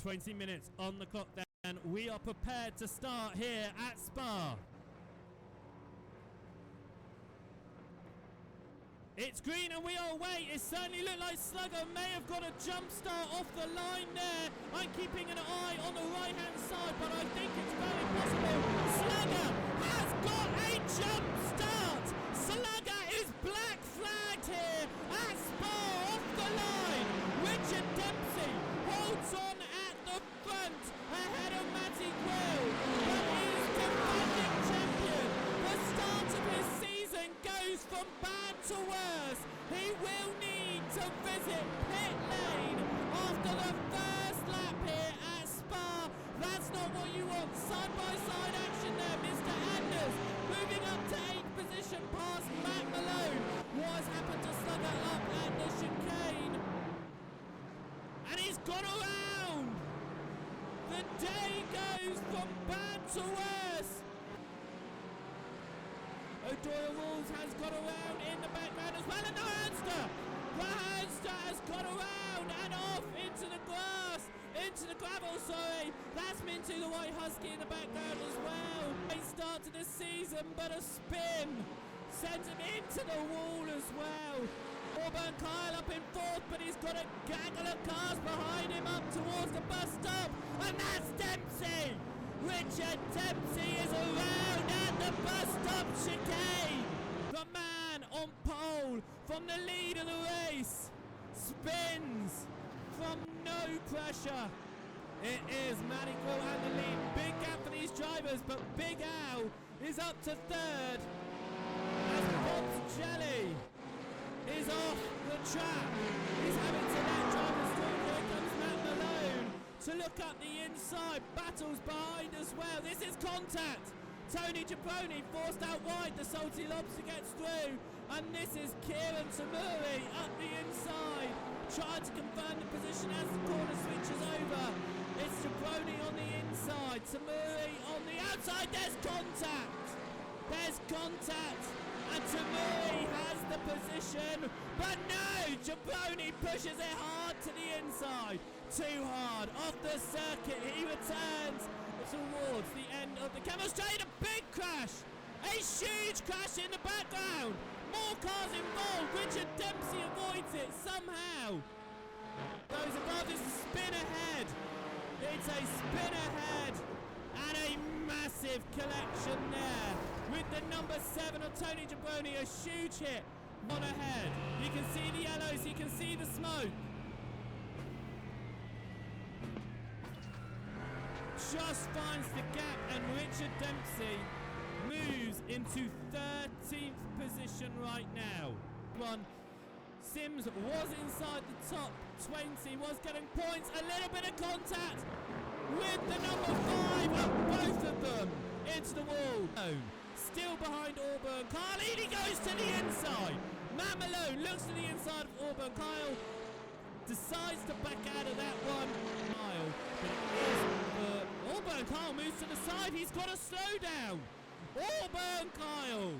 20 minutes on the clock then. We are prepared to start here at Spa. It's green and we are away. It certainly looked like Slugger may have got a jump start off the line there. I'm keeping an eye on the right hand side, but I think it's very possible. Slugger has got a jump start. Slugger is black flagged here at Spa off the line. Richard Dempsey holds on at the front ahead of Matty Quill, but is defending champion. The start of his season goes from bad to worse. He will need to visit pit lane after the first lap here at Spa. That's not what you want. Side-by-side action there. Mr. Anders moving up to 8th position past Matt Malone. What has happened to Slugger up at the chicane? And he's got around. The day goes from bad to worse. O'Doyle Rules has got around in the background as well, and the Hernster has got around and off into the grass, into the gravel, sorry. That's Mintu the White Husky in the background as well. A start to the season, but a spin sends him into the wall as well. Auburn Kyle up in 4th, but he's got a gaggle of cars behind him up towards the bus stop, and that's Dempsey. Richard Dempsey is around at the bus stop chicane. The man on pole from the lead of the race spins from no pressure. It is Matty Quill at the lead. Big gap for these drivers, but Big Al is up to 3rd as Bob's Jelly is off the track. He's having to let drivers through. Here comes Matt Malone to look up the inside. Battles behind as well. This is contact. Tony Jabroni forced out wide. The Salty Lobster gets through. And this is Kieran Tamuri up the inside. Trying to confirm the position as the corner switches over. It's Jabroni on the inside. Tamuri on the outside. There's contact. There's contact. And Tamuri has the position. But no! Jabroni pushes it hard to the inside. Too hard. Off the circuit. He returns towards the end of the camera straight. A big crash. A huge crash in the background. More cars involved. Richard Dempsey avoids it somehow. Goes above. It's a spin ahead. It's a spin ahead. And a massive collection there. With the number 7 of Tony Jabroni. A huge hit on ahead. You can see the yellows. You can see the smoke. Just finds the gap, and Richard Dempsey moves into 13th position right now. Sims was inside the top 20, was getting points, a little bit of contact with the number 5 of both of them into the wall. Still behind Auburn Kyle, he goes to the inside. Matt Malone looks to the inside of Auburn Kyle, decides to back out of that 1 mile, but it is Auburn Kyle moves to the side. He's got a slowdown. Auburn Kyle,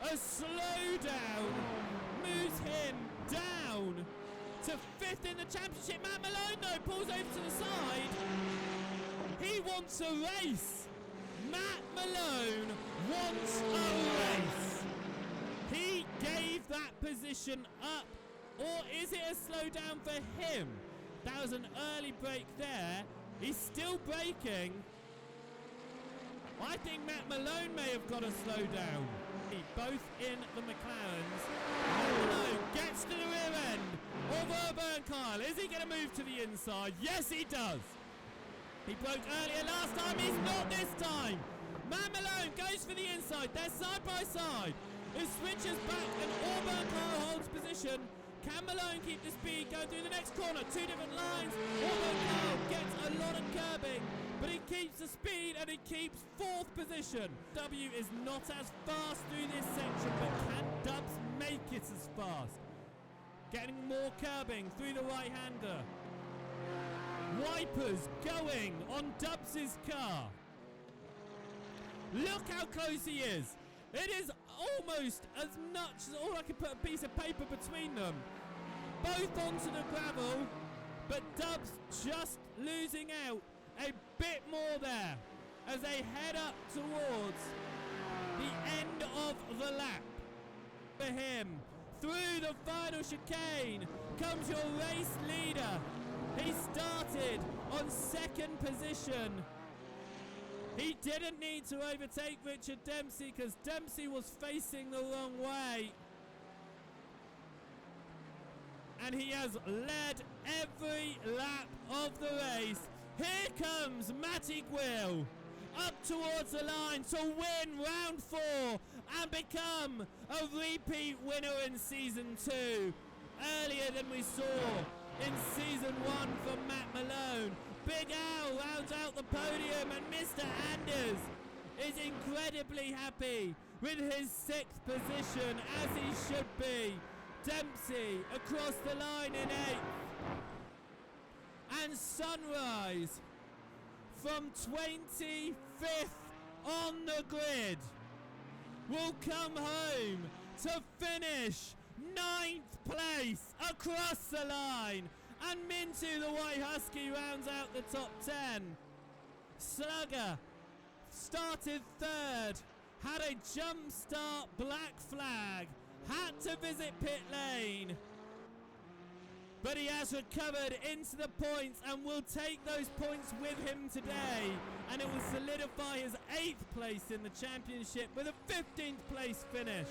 a slowdown moves him down to 5th in the championship. Matt Malone though pulls over to the side. He wants a race. Matt Malone wants a race. He gave that position up, or is it a slowdown for him? That was an early break there. He's still braking. I think Matt Malone may have got a slowdown. Both in the McLarens. Matt Malone gets to the rear end of Auburn Kyle. Is he going to move to the inside? Yes, he does. He broke earlier last time. He's not this time. Matt Malone goes for the inside. They're side by side. It switches back and Auburn Kyle holds position. Can Malone keep the speed going through the next corner? 2 different lines. Auburn Kyle gets a lot of curbing, but he keeps the speed and he keeps 4th position. W is not as fast through this section, but can Dubs make it as fast? Getting more curbing through the right-hander. Wipers going on Dubs' car. Look how close he is. It is almost as much as all I can put a piece of paper between them. Both onto the gravel. but Dubs just losing out a bit more there as they head up towards the end of the lap. For him, through the final chicane comes your race leader. He started on 2nd position. He didn't need to overtake Richard Dempsey because Dempsey was facing the wrong way. And he has led every lap of the race. Here comes Matty Gwill up towards the line to win round 4 and become a repeat winner in season 2. Earlier than we saw in season 1 from Matt Malone. Big Al rounds out the podium and Mr. Anders is incredibly happy with his 6th position, as he should be. Dempsey across the line in 8th. And Sunrise from 25th on the grid will come home to finish 9th place across the line. And Mintu the White Husky rounds out the top 10. Slugger started 3rd, had a jump start black flag, had to visit pit lane, but he has recovered into the points and will take those points with him today, and it will solidify his 8th place in the championship with a 15th place finish.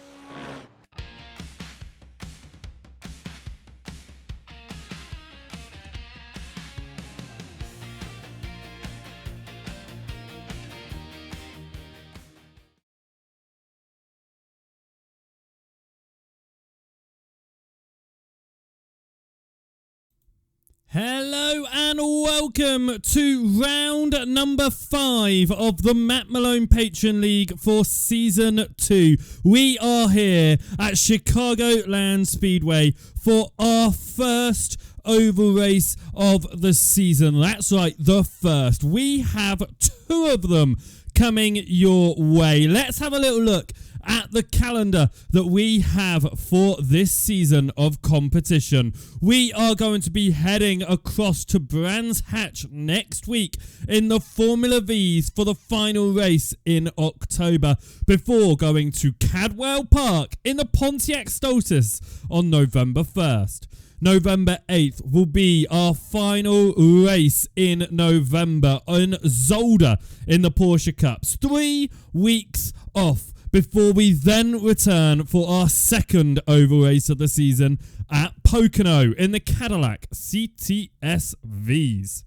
Hello and welcome to round number 5 of the Matt Malone Patron League for Season 2. We are here at Chicagoland Speedway for our first oval race of the season. That's right, the first. We have 2 of them coming your way. Let's have a little look at the calendar that we have for this season of competition. We are going to be heading across to Brands Hatch next week in the Formula V's for the final race in October, before going to Cadwell Park in the Pontiac Stultus on November 1st. November 8th will be our final race in November in Zolder in the Porsche Cups. 3 weeks off before we then return for our second oval race of the season at Pocono in the Cadillac CTS Vs.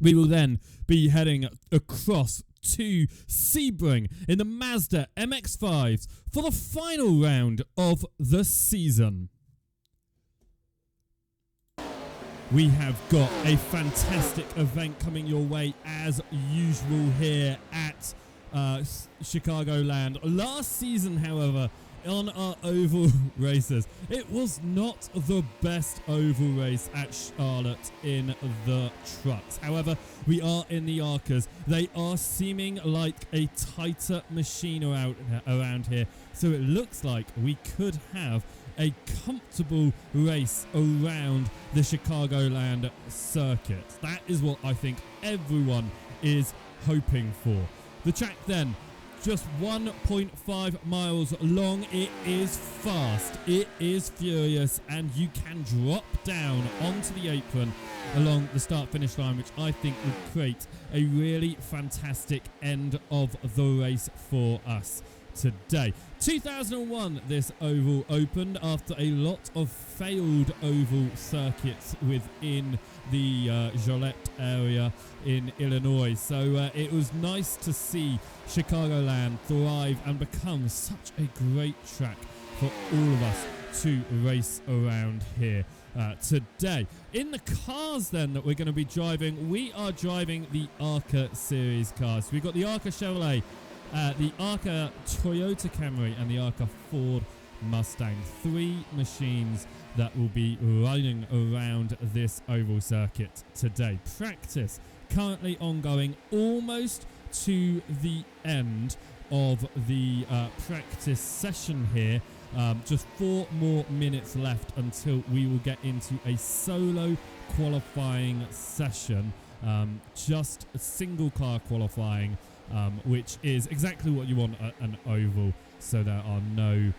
We will then be heading across to Sebring in the Mazda MX-5s for the final round of the season. We have got a fantastic event coming your way as usual here at Chicagoland. Last season, however, on our oval races, it was not the best oval race at Charlotte in the trucks. However, we are in the ARCAs. They are seeming like a tighter machine around here, so it looks like we could have a comfortable race around the Chicagoland circuit. That is what I think everyone is hoping for. The track then, just 1.5 miles long. It is fast, it is furious, and you can drop down onto the apron along the start-finish line, which I think would create a really fantastic end of the race for us today. 2001 this oval opened after a lot of failed oval circuits within the Joliet area in Illinois, so it was nice to see Chicagoland thrive and become such a great track for all of us to race around here today. In the cars then that we're going to be driving, we are driving the ARCA series cars. We've got the ARCA Chevrolet, the ARCA Toyota Camry and the ARCA Ford Mustang. 3 machines that will be running around this oval circuit today. Practice currently ongoing, almost to the end of the practice session here Just 4 more minutes left until we will get into a solo qualifying session. Just a single car qualifying, which is exactly what you want at an oval. So there are no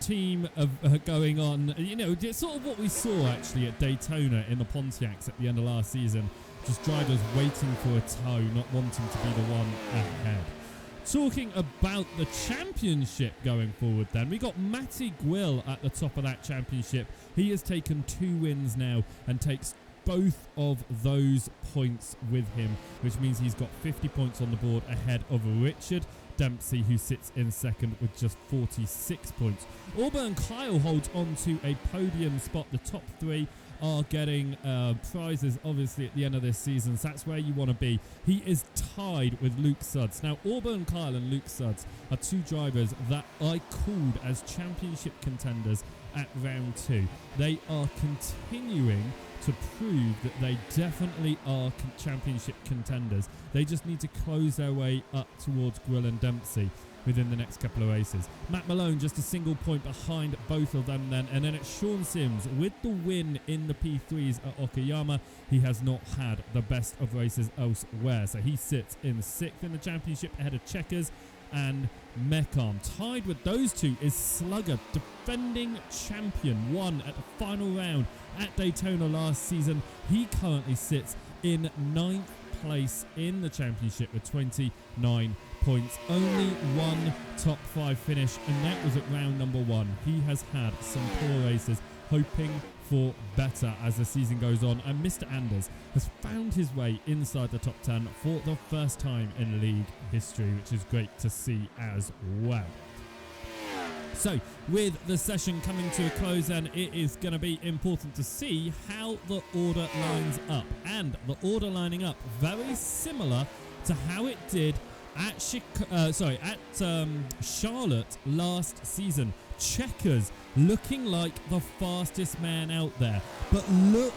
team going on. You know, it's sort of what we saw actually at Daytona in the Pontiacs at the end of last season. Just drivers waiting for a tow, not wanting to be the one ahead. Talking about the championship going forward then, we got Matty Gwill at the top of that championship. He has taken 2 wins now and takes both of those points with him, which means he's got 50 points on the board ahead of Richard Dempsey, who sits in second with just 46 points. Auburn Kyle holds on to a podium spot. The top 3 are getting prizes, obviously, at the end of this season, so that's where you want to be. He is tied with Luke Sudds. Now, Auburn Kyle and Luke Sudds are 2 drivers that I called as championship contenders at round 2. They are continuing to prove that they definitely are championship contenders. They just need to close their way up towards Gwill and Dempsey within the next couple of races. Matt Malone just a single point behind both of them then. And then it's Sean Sims with the win in the P3s at Okayama. He has not had the best of races elsewhere. So he sits in 6th in the championship ahead of Checkers and Meckham. Tied with those 2 is Slugger, defending champion, won at the final round at Daytona last season. He currently sits in 9th place in the championship with 29 points. Only 1 top 5 finish, and that was at round number 1. He has had some poor races, hoping for better as the season goes on, and Mr. Anders has found his way inside the top 10 for the first time in league history, which is great to see as well. So, with the session coming to a close then, it is going to be important to see how the order lines up. And the order lining up very similar to how it did at Charlotte last season. Checkers looking like the fastest man out there. But look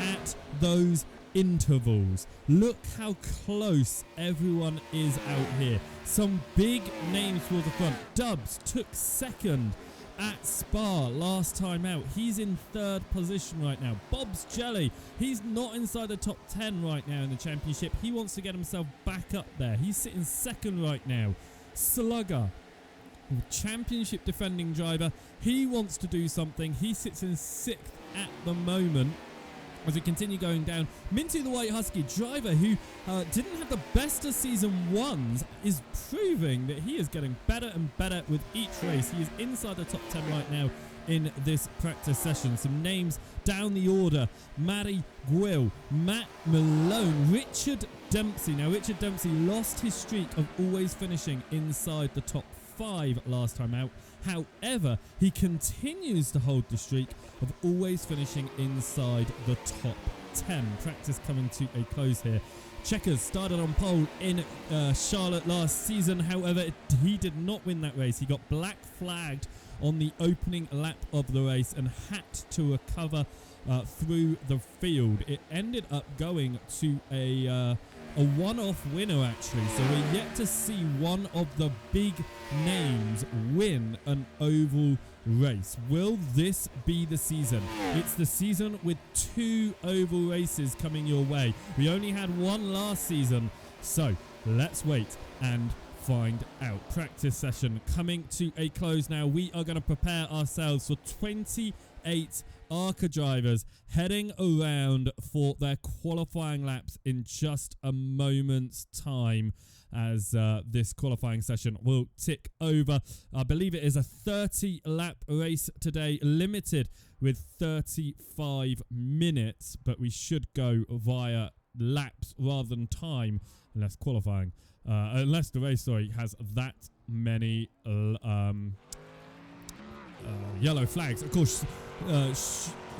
at those intervals. Look how close everyone is out here. Some big names for the front. Dubs took 2nd at Spa last time out. He's in 3rd position right now. Bob's Jelly, he's not inside the top 10 right now in the championship. He wants to get himself back up there. He's sitting 2nd right now. Slugger, championship defending driver, he wants to do something. He sits in 6th at the moment. As we continue going down, Minty the White Husky driver, who didn't have the best of season 1s, is proving that he is getting better and better with each race. He is inside the top 10 right now in this practice session. Some names down the order: Matty Gwill, Matt Malone, Richard Dempsey. Now, Richard Dempsey lost his streak of always finishing inside the top 5 last time out. However, he continues to hold the streak of always finishing inside the top 10. Practice coming to a close here. Checkers started on pole in Charlotte last season. However, he did not win that race. He got black flagged on the opening lap of the race and had to recover through the field. It ended up going to a one-off winner, actually. So we're yet to see one of the big names win an oval race. Will this be the season? It's the season with 2 oval races coming your way. We only had 1 last season, so let's wait and find out. Practice session coming to a close now. We are going to prepare ourselves for 28 ARCA drivers heading around for their qualifying laps in just a moment's time, as this qualifying session will tick over. I believe it is a 30 lap race today, limited with 35 minutes, but we should go via laps rather than time, unless qualifying, unless the race, has that many yellow flags. Of course,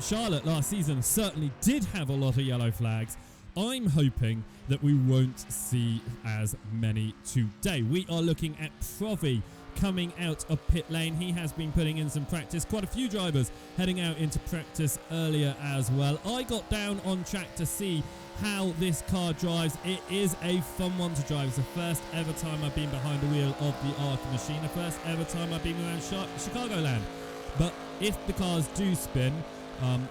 Charlotte last season certainly did have a lot of yellow flags. I'm hoping that we won't see as many today. We are looking at Provi coming out of pit lane. He has been putting in some practice. Quite a few drivers heading out into practice earlier as well. I got down on track to see how this car drives. It is a fun one to drive. It's the first ever time I've been behind the wheel of the ARCA machine, the first ever time I've been around Chicagoland. But if the cars do spin,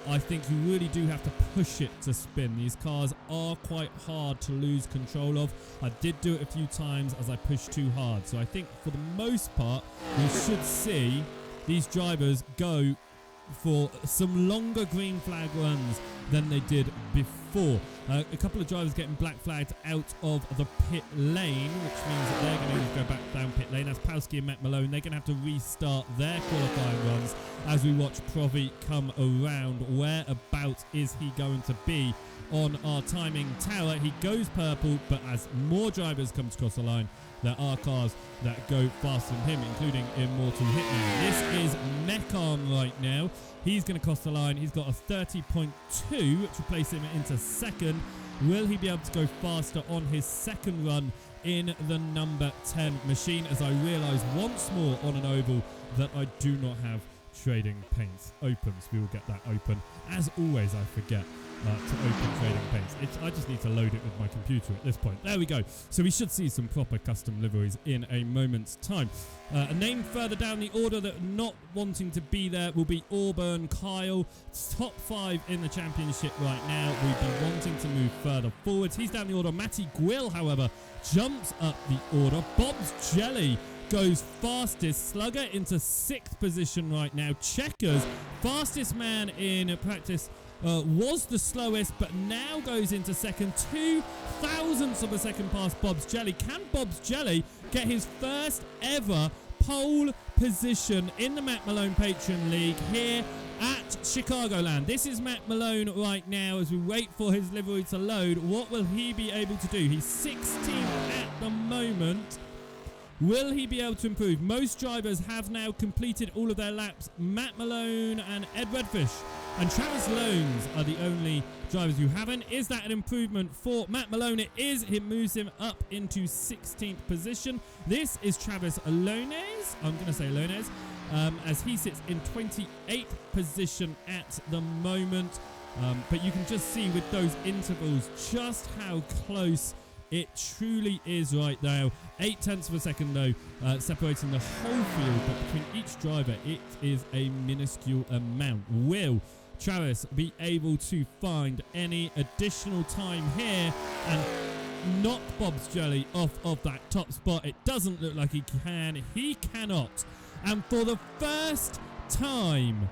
I think you really do have to push it to spin. These cars are quite hard to lose control of. I did do it a few times as I pushed too hard. So I think for the most part, we should see these drivers go for some longer green flag runs than they did before. A couple of drivers getting black flagged out of the pit lane, which means that they're going to go back down pit lane. As Palski and Matt Malone, they're going to have to restart their qualifying runs as we watch Provi come around. Whereabouts is he going to be on our timing tower? He goes purple, but as more drivers come across the line, there are cars that go faster than him, including Immortal Hitman. This is Mecham right now. He's going to cross the line. He's got a 30.2, which will place him into second. Will he be able to go faster on his second run in the number 10 machine? As I realise once more on an oval that I do not have trading paints open. So we will get that open. As always, I forget to open trading paints. I just need to load it with my computer at this point. There we go. So we should see some proper custom liveries in a moment's time. A name further down the order that not wanting to be there will be Auburn Kyle. Top 5 in the championship right now. We'd be wanting to move further forwards. He's down the order. Matty Gwill, however, jumps up the order. Bob's Jelly goes fastest. Slugger into 6th position right now. Checkers, fastest man in practice, was the slowest, but now goes into second. 0.02 of a second past Bob's Jelly. Can Bob's Jelly get his first ever pole position in the Matt Malone Patreon League here at Chicagoland? This is Matt Malone right now as we wait for his livery to load. What will he be able to do? He's 16th at the moment. Will he be able to improve? Most drivers have now completed all of their laps. Matt Malone and Ed Redfish and Travis Lones are the only drivers who haven't. Is that an improvement for Matt Malone? It is. It moves him up into 16th position. This is Travis Lones. I'm going to say Lones. As he sits in 28th position at the moment. But you can just see with those intervals just how close it truly is right now. 0.8 of a second though, separating the whole field, but between each driver it is a minuscule amount. Will Travis be able to find any additional time here and knock Bob's Jelly off of that top spot? It doesn't look like he can. He cannot. And for the first time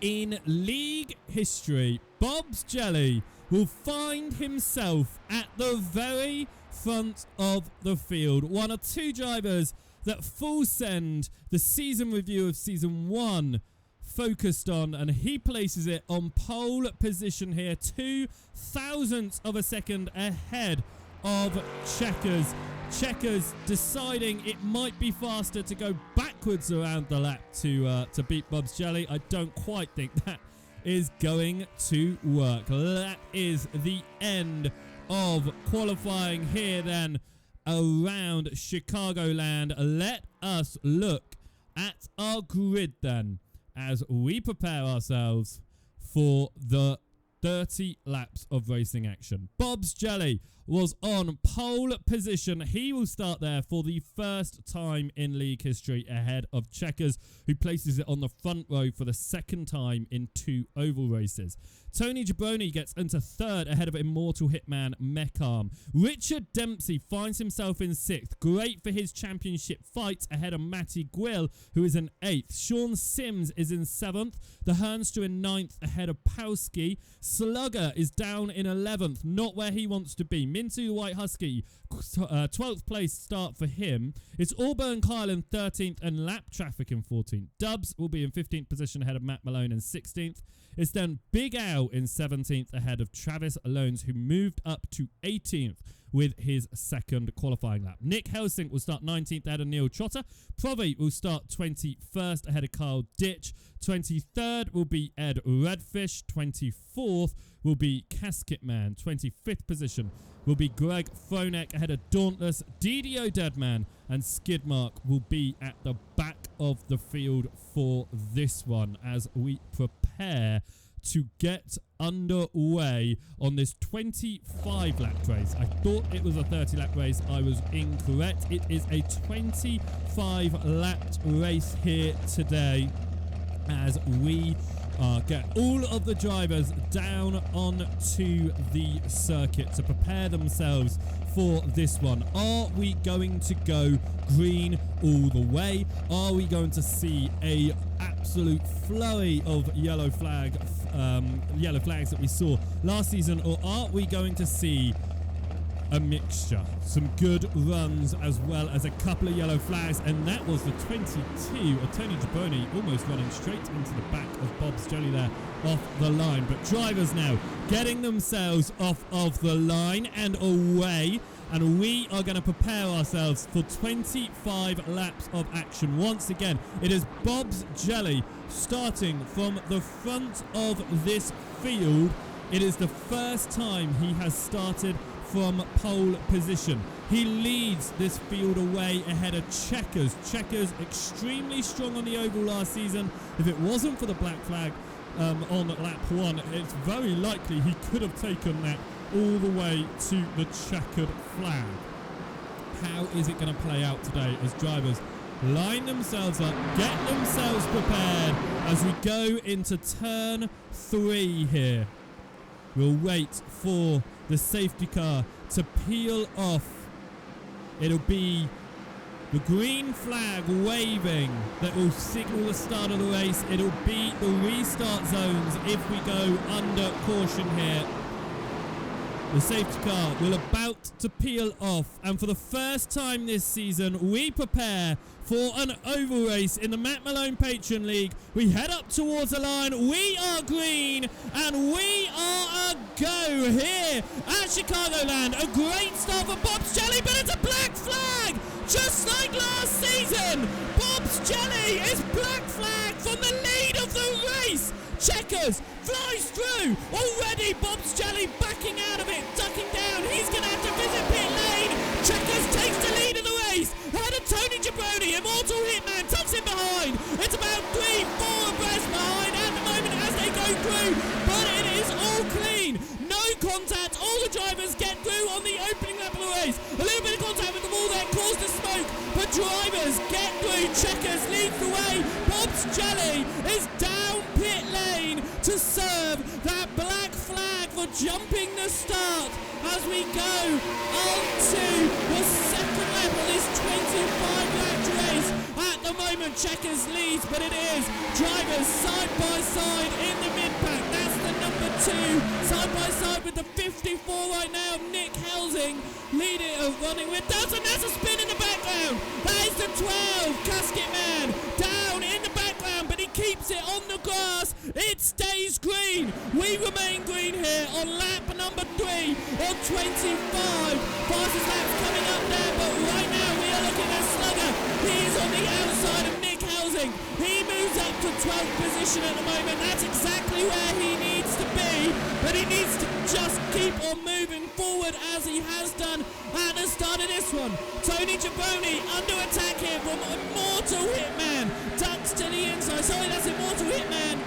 in league history, Bob's Jelly will find himself at the very front of the field. One or two drivers that full send the season review of season 1 focused on, and he places it on pole position here, 0.02 of a second ahead of Checkers. Checkers deciding it might be faster to go backwards around the lap to beat Bob's Jelly. I don't quite think that is going to work. That is the end of qualifying here then around Chicagoland. Let us look at our grid then as we prepare ourselves for the 30 laps of racing action. Bob's Jelly was on pole position. He will start there for the first time in league history ahead of Checkers, who places it on the front row for the second time in 2 oval races. Tony Jabroni gets into 3rd ahead of Immortal Hitman Mecham. Richard Dempsey finds himself in 6th. Great for his championship fight ahead of Matty Gwill, who is in 8th. Sean Sims is in 7th. The Hernster in 9th ahead of Palski. Slugger is down in 11th, not where he wants to be. Mintu the White Husky, 12th place start for him. It's Auburn Kyle in 13th and Lap Traffic in 14th. Dubs will be in 15th position ahead of Matt Malone in 16th. It's then Big Al in 17th ahead of Travis Lones, who moved up to 18th with his second qualifying lap. Nick Helsink will start 19th ahead of Neil Trotter. Provi will start 21st ahead of Carl Ditch. 23rd will be Ed Redfish. 24th will be Casket Man. 25th position will be Greg Fronek ahead of Dauntless. DDO Deadman and Skidmark will be at the back of the field for this one as we prepare to get underway on this 25 lap race. I thought it was a 30 lap race. I was incorrect. It is a 25 lap race here today as we get all of the drivers down onto the circuit to prepare themselves for this one. Are we going to go green all the way? Are we going to see a absolute flurry of yellow flags that we saw last season, or are we going to see a mixture, some good runs as well as a couple of yellow flags? And that was the 22 of Tony Gibboni almost running straight into the back of Bob's Jelly there off the line. But drivers now getting themselves off of the line and away, and we are going to prepare ourselves for 25 laps of action. Once again, it is Bob's Jelly starting from the front of this field. It is the first time he has started from pole position. He leads this field away ahead of Checkers. Checkers extremely strong on the oval last season. If it wasn't for the black flag on lap 1, it's very likely he could have taken that all the way to the checkered flag. How is it going to play out today as drivers line themselves up, get themselves prepared as we go into turn 3 here? We'll wait for the safety car to peel off. It'll be the green flag waving that will signal the start of the race. It'll be the restart zones if we go under caution here. The safety car will about to peel off, and for the first time this season we prepare for an oval race in the Matt Malone Patron League. We head up towards the line. We are green and we are a go here at Chicagoland. A great start for Bob's Jelly, but it's a black flag just like last season. Bob's Jelly is black flag from the lead of the race. Checkers flies through. Already Bob's Jelly backing out of it, ducking down. He's going to have to visit pit lane. Checkers takes the lead of the race. Ahead of Tony Gibboni. Immortal Hitman tucks in behind. It's about 3-4 abreast behind at the moment as they go through. But it is all clean. No contact. All the drivers get through on the opening lap of the race. A little bit of contact with the wall there caused the smoke. But drivers get through. Checkers leads the way. Bob's Jelly is down pit lane to serve that black flag for jumping the start as we go on to the second lap of this 25 lap race. At the moment Checkers leads, but it is drivers side by side in the mid pack. That's the number 2 side by side with the 54 right now. Nick Helsing leading running with Dalton. That's a spin in the background. That is the 12 Casket Man down in the background, but he keeps it on the grass. It stays green. We remain green here on lap number 3 on 25. Fastest laps coming up there, but right now we are looking at Slugger. He's on the outside of Nick Helsing. He moves up to 12th position at the moment. That's exactly where he needs to be, but he needs to just keep on moving forward as he has done at the start of this one. Tony Gibboni under attack here from Immortal Hitman. Ducks to the inside. Sorry, that's Immortal Hitman.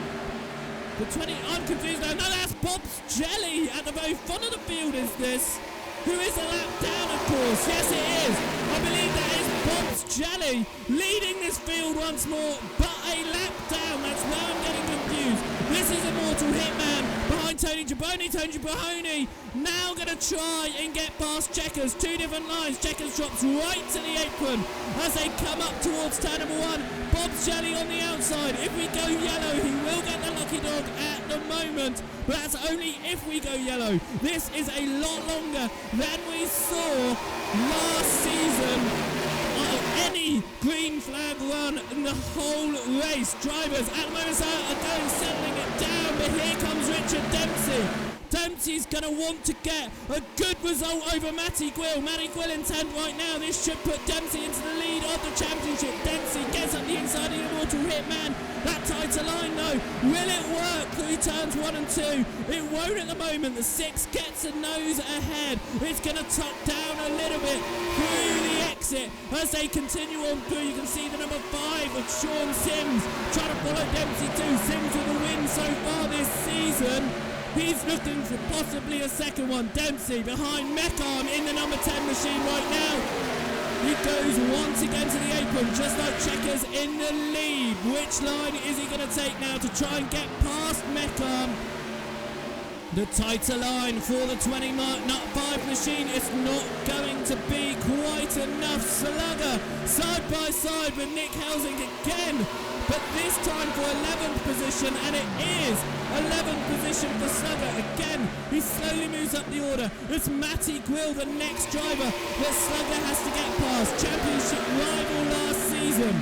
The 20, I'm confused now. No, that's Bob's Jelly at the very front of the field is this. Who is a lap down, of course. Yes, it is. I believe that is Bob's Jelly leading this field once more, but a lap down. That's where I'm getting confused. This is Immortal Hitman behind Tony Gibboni. Tony Gibboni now going to try and get past Checkers. 2 different lines. Checkers drops right to the apron as they come up towards turn number 1. Bob's Jelly on the outside. If we go yellow, he will get the lucky dog at the moment, but that's only if we go yellow. This is a lot longer than we saw last season. Any green flag run in the whole race. Drivers at the moment are going settling it down, but here comes Richard Dempsey. Dempsey's going to want to get a good result over Matty Quill. Matty Quill in 10th right now. This should put Dempsey into the lead of the championship. Dempsey gets up the inside of the Immortal Hitman. That tighter line though. Will it work through turns 1 and 2? It won't at the moment. The 6 gets a nose ahead. It's going to tuck down a little bit through the exit as they continue on through. You can see the number 5 of Sean Sims trying to follow Dempsey too. Sims with a win so far this season. He's looking for possibly a second one. Dempsey behind Meckham in the number 10 machine right now. He goes once again to the apron, just like Checkers in the lead. Which line is he going to take now to try and get past Meckham? The tighter line for the 25 machine is not going to be quite enough. Slugger side by side with Nick Helsing again, but this time for 11th position, and it is 11th position for Slugger. Again, he slowly moves up the order. It's Matty Quill, the next driver that Slugger has to get past. Championship rival last season.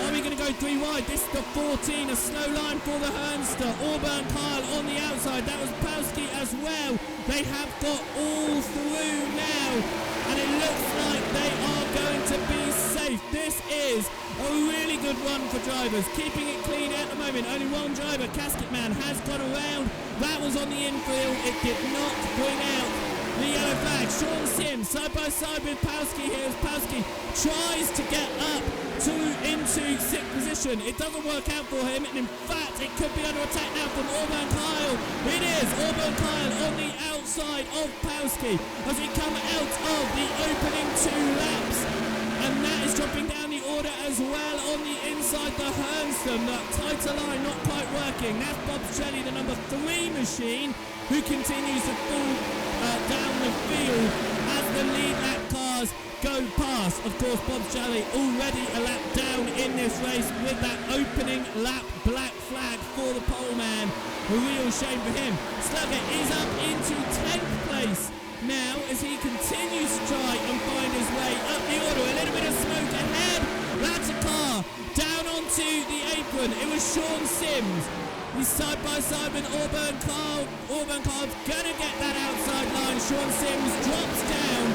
Are we going to go 3 wide? This is the 14, a slow line for the Hernster. Auburn Kyle on the outside. That was Pawski as well. They have got all through now, and it looks like they are going to be safe. This is a really good run for drivers, keeping it clean at the moment. Only one driver, Casket Man, has got around. That was on the infield. It did not bring out the yellow flag. Sean Sims side by side with Pawski here as Pawski tries to get up into 6th position. It doesn't work out for him, and in fact it could be under attack now from Auburn Kyle. It is Auburn Kyle on the outside of Pawski as we come out of the opening 2 laps, and that is dropping down the order as well on the inside. The Hernston, that tighter line not quite working. That's Bob Shelley, the number 3 machine, who continues to fall down the field as the lead lap cars go past. Of course, Bob Shelley already a lap down in this race with that opening lap black flag for the pole man. A real shame for him. Slugger is up into 10th place now as he continues to try and find his way up the order. A little bit of smoke ahead. That's a car down onto the apron. It was Sean Sims. He's side by side with Auburn Kyle. Auburn Kyle's gonna get that outside line. Sean Sims drops down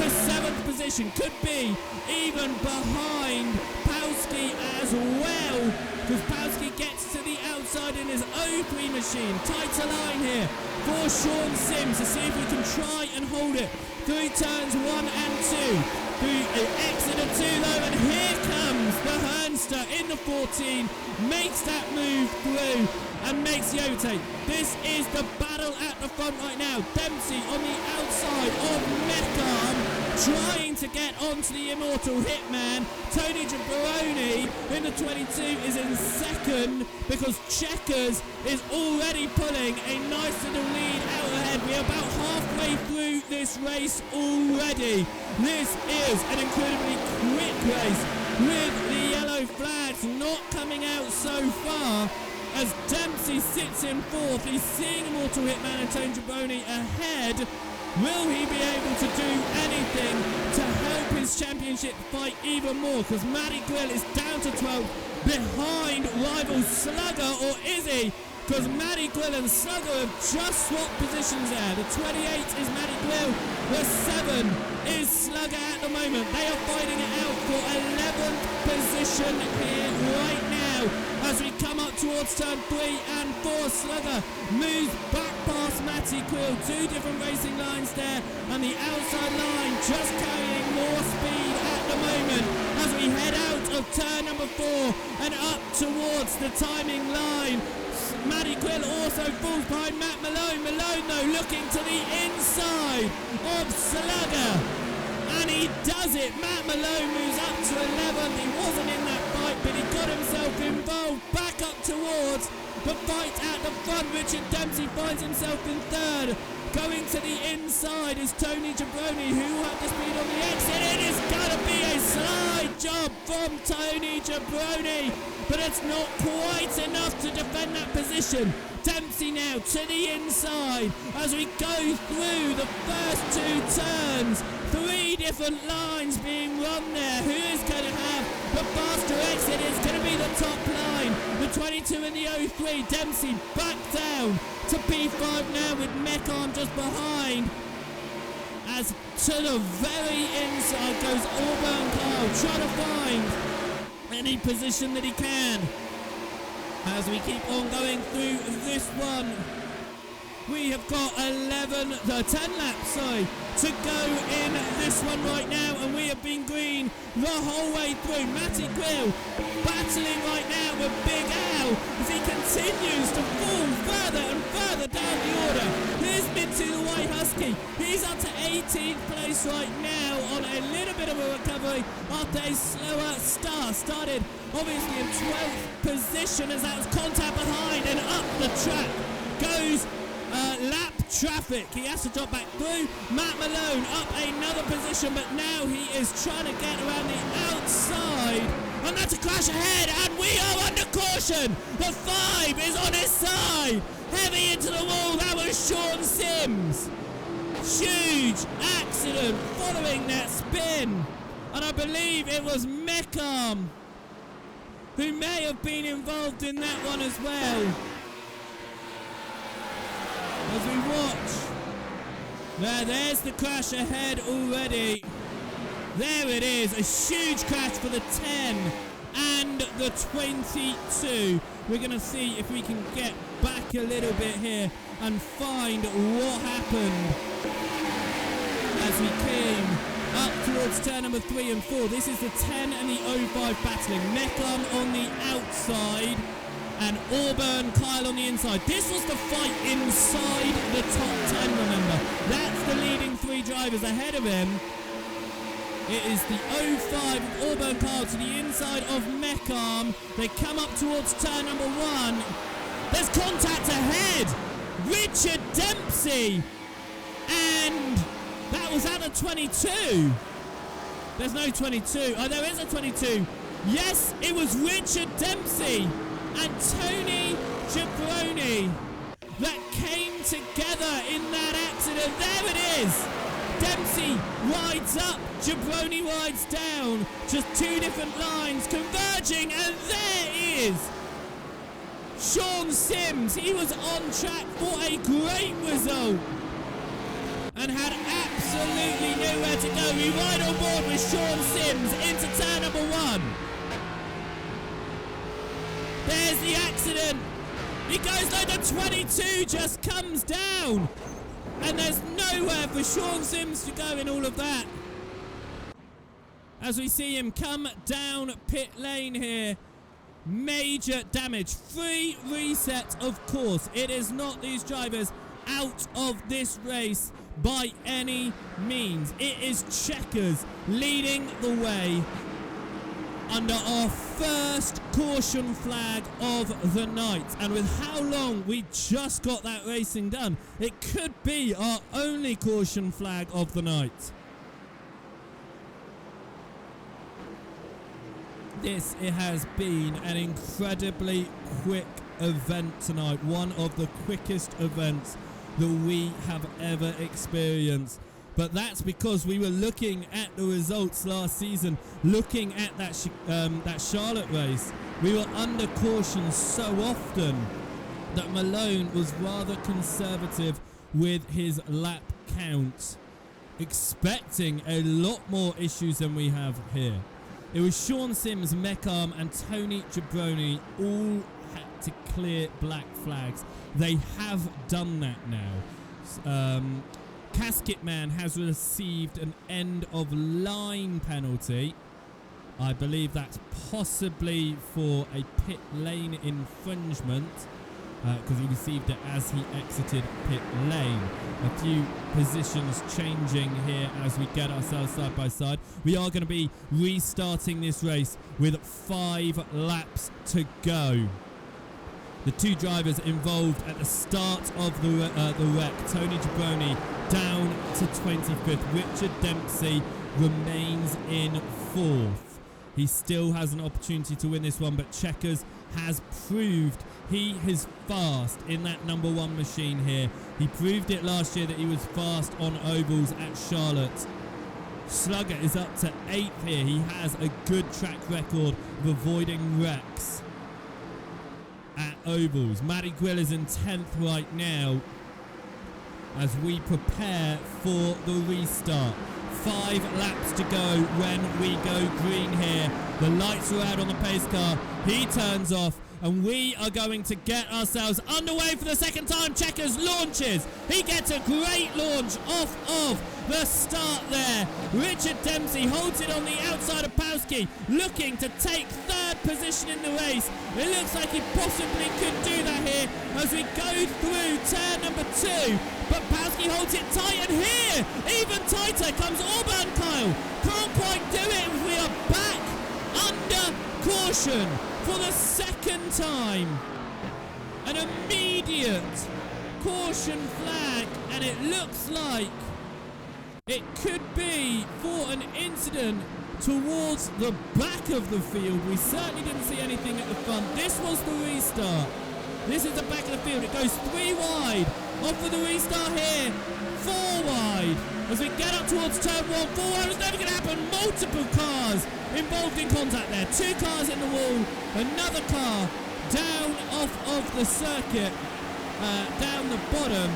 to 7th position. Could be even behind Pawski as well, because Pawski gets to the outside in his 03 machine. Tighter line here for Sean Sims to see if he can try and hold it through turns 1 and 2. Through exit of 2 though, and here comes the Hernster in the 14, makes that move through and makes the overtake. This is the battle at the front right now. Dempsey on the outside of Meckham, trying to get onto the immortal Hitman. Tony Jabroni in the 22 is in 2nd because Checkers is already pulling a nice little lead out ahead. We're about halfway through this race already. This is an incredibly quick race with the yellow flags not coming out so far as Dempsey sits in 4th. He's seeing Immortal Hitman and Tony Jabroni ahead. Will he be able to do anything to help his championship fight even more? Because Matty Grill is down to 12th behind rival Slugger, or is he? Because Matty Grill and Slugger have just swapped positions there. The 28 is Matty Grill, the 7 is Slugger at the moment. They are fighting it out for 11th position here right now as we come up towards turn 3 and 4. Slugger moves back past Matty Quill. 2 different racing lines there, and the outside line just carrying more speed at the moment as we head out of turn number 4 and up towards the timing line. Matty Quill also falls behind Matt Malone. Malone though looking to the inside of Slugger, and he does it. Matt Malone moves up to 11th. He wasn't in that fight, but he got himself involved. Back up towards the fight at the front. Richard Dempsey finds himself in 3rd. Going to the inside is Tony Jabroni, who had the speed on the exit. It is going to be a slide job from Tony Jabroni, but it's not quite enough to defend that position. Dempsey now to the inside as we go through the first 2 turns. 3 different lines being run there. Who is going to have the faster exit? Is going to be the top line. The 22 and the 03. Dempsey back down to P5 now with Meckham just behind. As to the very inside goes Auburn Kyle, trying to find any position that he can. As we keep on going through this one, we have got 10 laps to go in this one right now, and we have been the whole way through. Matty Quill battling right now with Big Al as he continues to fall further and further down the order. Here's Minty the White Husky. He's up to 18th place right now on a little bit of a recovery after a slower start. Started obviously in 12th position as that was contact behind, and up the track goes lap traffic. He has to drop back through. Matt Malone up another position, but now he is trying to get around the outside, and that's a crash ahead, and we are under caution. The 5 is on his side, heavy into the wall. That was Sean Sims. Huge accident following that spin, and I believe it was Meckham who may have been involved in that one as well. As we watch, there's the crash ahead already. There it is, a huge crash for the 10 and the 22. We're going to see if we can get back a little bit here and find what happened as we came up towards turn number 3 and 4. This is the 10 and the 05 battling. Meckham on the outside and Auburn, Kyle on the inside. This was the fight inside the top 10, remember. That's the leading 3 drivers ahead of him. It is the 05 of Auburn, Kyle to the inside of Meckham. They come up towards turn number 1. There's contact ahead. Richard Dempsey. And that was at a 22. There's no 22. Oh, there is a 22. Yes, it was Richard Dempsey and Tony Jabroni that came together in that accident. There it is. Dempsey rides up, Jabroni rides down. Just 2 different lines converging, and there is Sean Sims. He was on track for a great result and had absolutely nowhere to go. We ride on board with Sean Sims into turn number 1. There's the accident. He goes like the 22 just comes down. And there's nowhere for Sean Sims to go in all of that. As we see him come down pit lane here. Major damage. Free reset, of course. It is not these drivers out of this race by any means. It is Checkers leading the way under our first caution flag of the night. And with how long we just got that racing done, it could be our only caution flag of the night. It has been an incredibly quick event tonight. One of the quickest events that we have ever experienced. But that's because we were looking at the results last season, looking at that Charlotte race. We were under caution so often that Malone was rather conservative with his lap count, expecting a lot more issues than we have here. It was Sean Sims, Meckham and Tony Jabroni all had to clear black flags. They have done that now. Casket Man has received an end of line penalty. I believe that's possibly for a pit lane infringement because he received it as he exited pit lane. A few positions changing here as we get ourselves side by side. We are going to be restarting this race with 5 laps to go. The 2 drivers involved at the start of the wreck, Tony Jabroni down to 25th. Richard Dempsey remains in 4th. He still has an opportunity to win this one, but Checkers has proved he is fast in that number 1 machine here. He proved it last year that he was fast on ovals at Charlotte. Slugger is up to 8th here. He has a good track record of avoiding wrecks at ovals. Matty Quill is in 10th right now as we prepare for the restart. 5 laps to go when we go green here. The lights are out on the pace car. He turns off and we are going to get ourselves underway for the second time. Checkers launches. He gets a great launch off of the start there. Richard Dempsey holds it on the outside of Pawski, looking to take third position in the race. It looks like he possibly could do that here as we go through turn number 2. But Pawski holds it tight, and here, even tighter, comes Auburn Kyle. Can't quite do it. We are back under caution for the second time. An immediate caution flag, and it looks like it could be for an incident towards the back of the field. We certainly didn't see anything at the front. This was the restart. This is the back of the field. It goes 3 wide. Off for the restart here. 4 wide. As we get up towards turn 1. 4 wide. It's never going to happen. Multiple cars involved in contact there. 2 cars in the wall. Another car down off of the circuit. Down the bottom.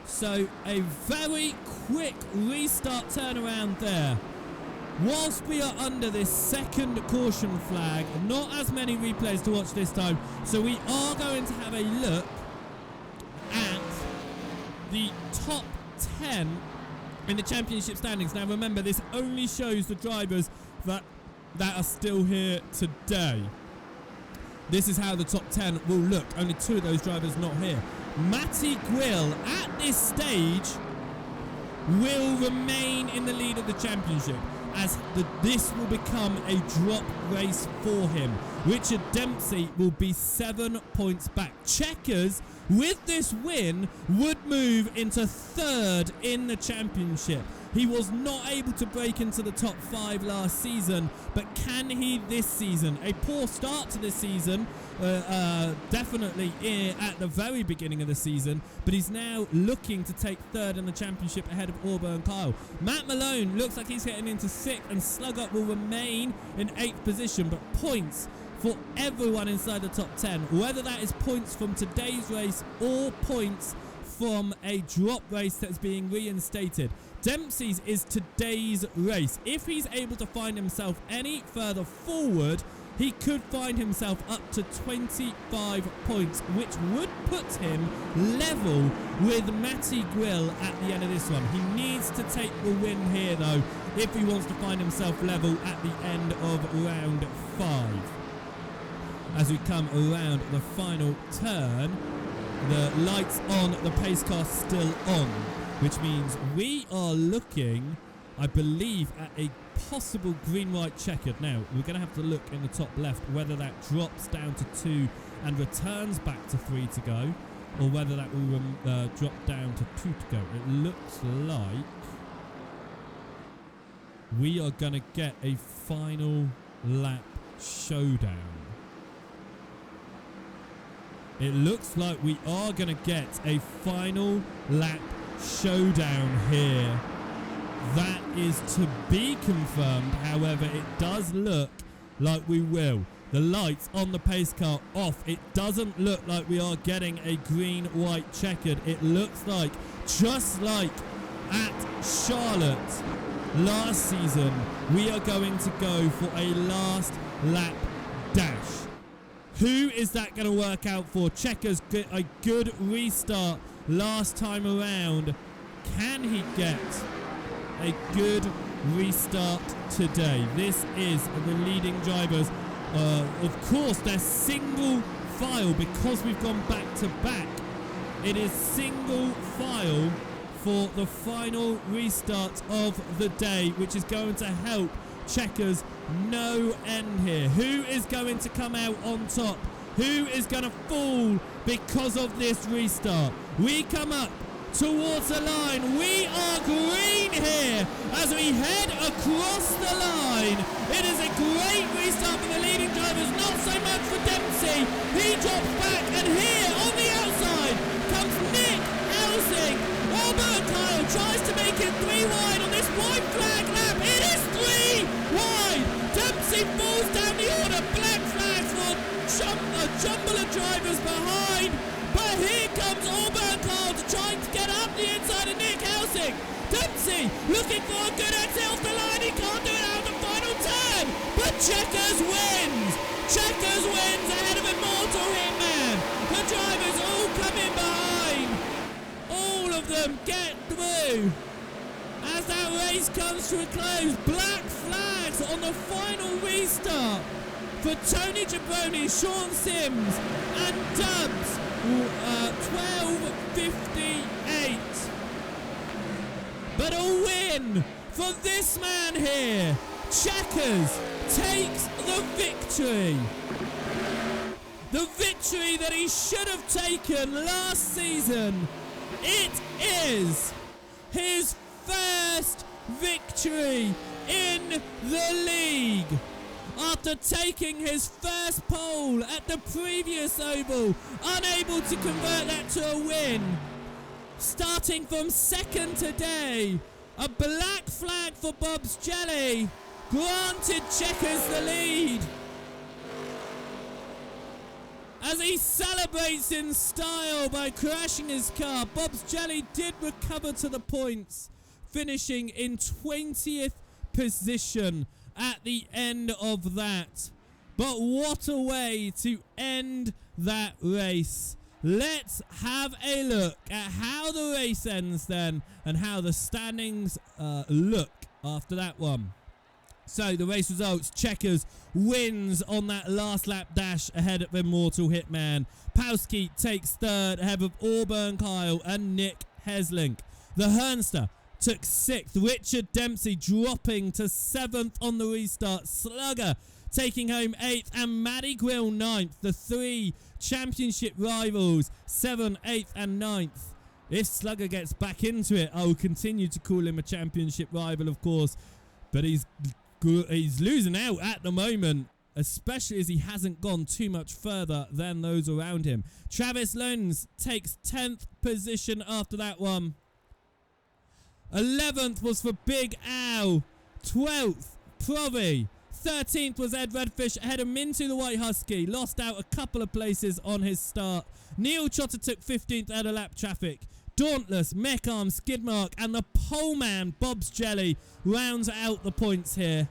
So a very quick restart turnaround there. Whilst we are under this second caution flag, not as many replays to watch this time, so we are going to have a look at the top 10 in the championship standings. Now remember, this only shows the drivers that are still here today. This is how the top 10 will look. Only 2 of those drivers not here. Matty Gwill at this stage will remain in the lead of the championship, as this will become a drop race for him. Richard Dempsey will be 7 points back. Checkers, with this win, would move into 3rd in the championship. He was not able to break into the top 5 last season, but can he this season? A poor start to this season, definitely at the very beginning of the season, but he's now looking to take 3rd in the championship ahead of Auburn Kyle. Matt Malone looks like he's getting into 6th, and Sluggart will remain in 8th position, but points for everyone inside the top 10, whether that is points from today's race or points from a drop race that's being reinstated. Dempsey's is today's race. If he's able to find himself any further forward, he could find himself up to 25 points, which would put him level with Matty Gwill at the end of this one. He needs to take the win here, though, if he wants to find himself level at the end of round 5. As we come around the final turn, the lights on, the pace car still on, which means we are looking, I believe, at a possible green-white checkered. Now, we're going to have to look in the top left whether that drops down to 2 and returns back to 3 to go, or whether that will drop down to 2 to go. It looks like we are going to get a final lap showdown. It looks like we are going to get a final lap showdown here. That is to be confirmed. However, it does look like we will. The lights on the pace car off. It doesn't look like we are getting a green-white checkered. It looks like, just like at Charlotte last season, we are going to go for a last lap dash. Who is that going to work out for? Checkers get a good restart last time around. Can he get a good restart today? This is the leading drivers. Of course, they're single file because we've gone back to back. It is single file for the final restart of the day, which is going to help Checkers no end here. Who is going to come out on top? Who is going to fall because of this restart? We come up towards the line. We are green here as we head across the line. It is a great restart for the leading drivers, not so much for Dempsey. He drops back, and here on the outside comes Nick Elsing. Auburn Kyle tries to make it 3 wide on this white flag lap. It is 3 wide. Dempsey falls down the order. Black flag for a jumble of drivers behind. But here comes Auburn Kyle to try to get up the inside of Nick Elsing. Dempsey looking for a good exit off the line. He can't do it out of the final turn. But Checkers wins. Checkers wins ahead of Immortal Hitman. The drivers all come in behind. All of them get through. as that race comes to a close. Black flags on the final restart for Tony Jabroni, Sean Sims and Dubs. 12:58. But a win for this man here. Checkers takes the victory. The victory that he should have taken last season. It is his first victory in the league. After taking his first pole at the previous oval, unable to convert that to a win. Starting from second today, a black flag for Bob's Jelly granted Checkers the lead. As he celebrates in style by crashing his car, Bob's Jelly did recover to the points, finishing in 20th position at the end of that. But what a way to end that race. Let's have a look at how the race ends then and how the standings look after that one. So the race results: Checkers wins on that last lap dash ahead of Immortal Hitman. Powski takes third ahead of Auburn Kyle and Nick Heslink. The Hernster took 6th. Richard Dempsey dropping to 7th on the restart. Slugger taking home 8th and Maddie Grill 9th. The 3 championship rivals 7th, 8th and 9th. If Slugger gets back into it, I will continue to call him a championship rival, of course, but he's losing out at the moment, especially as he hasn't gone too much further than those around him. Travis Lones takes 10th position after that one. 11th was for Big Al. 12th, Provi. 13th was Ed Redfish ahead of Mintu the White Husky. Lost out a couple of places on his start. Neil Trotter took 15th out of lap traffic. Dauntless, Mech Arm, Skidmark and the pole man Bob's Jelly rounds out the points here.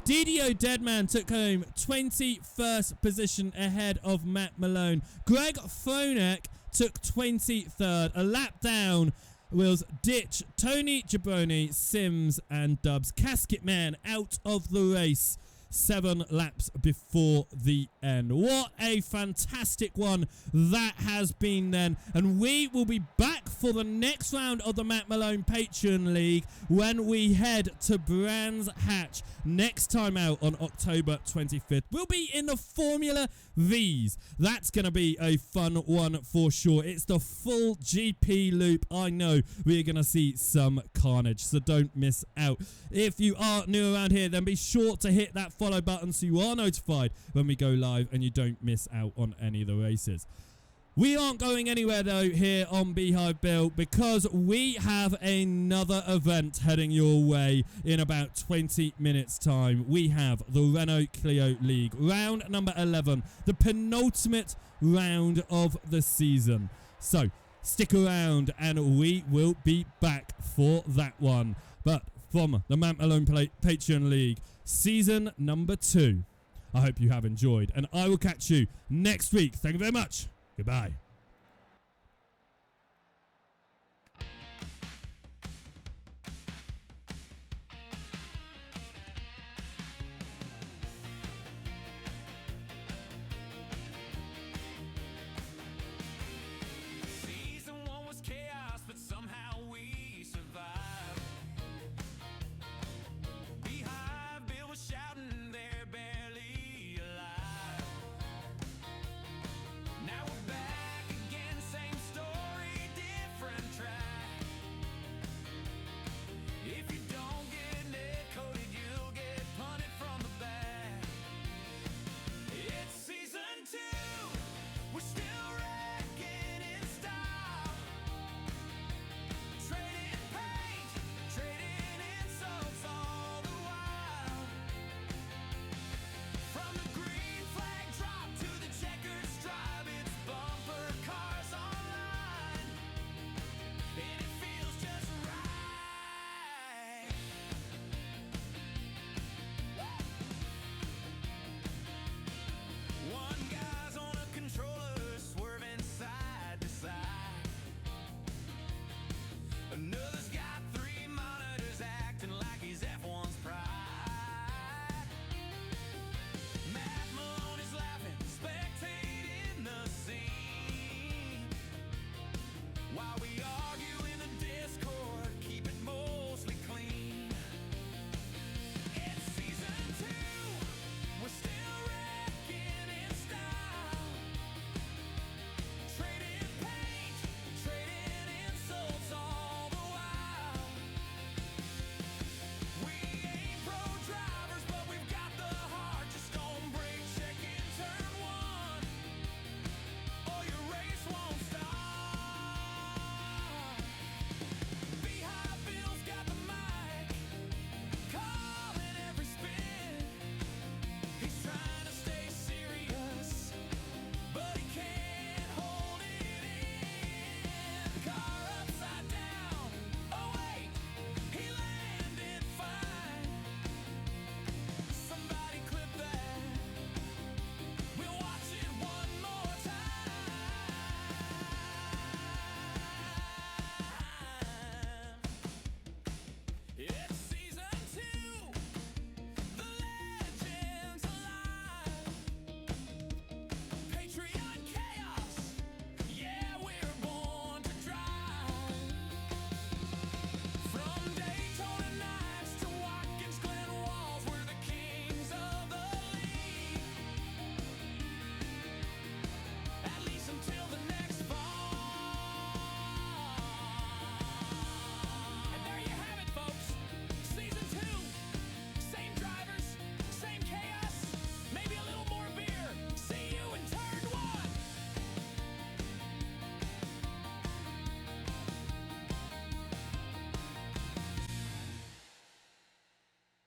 DDO Deadman took home 21st position ahead of Matt Malone. Greg Fronek took 23rd. A lap down was Ditch, Tony Jabroni, Sims and Dubs. Casket Man out of the race 7 laps before the end. What a fantastic one that has been then. And we will be back for the next round of the Matt Malone Patreon League when we head to Brands Hatch next time out on October 25th. We'll be in the Formula V's. That's going to be a fun one for sure. It's the full GP loop. I know we're going to see some carnage, so don't miss out. If you are new around here, then be sure to hit that follow button so you are notified when we go live and you don't miss out on any of the races. We aren't going anywhere though here on Beehive Bill because we have another event heading your way in about 20 minutes time. We have the Renault Clio League, round number 11, the penultimate round of the season. So stick around and we will be back for that one. But from the Matt Malone Patreon League, season number 2. I hope you have enjoyed and I will catch you next week. Thank you very much. Goodbye.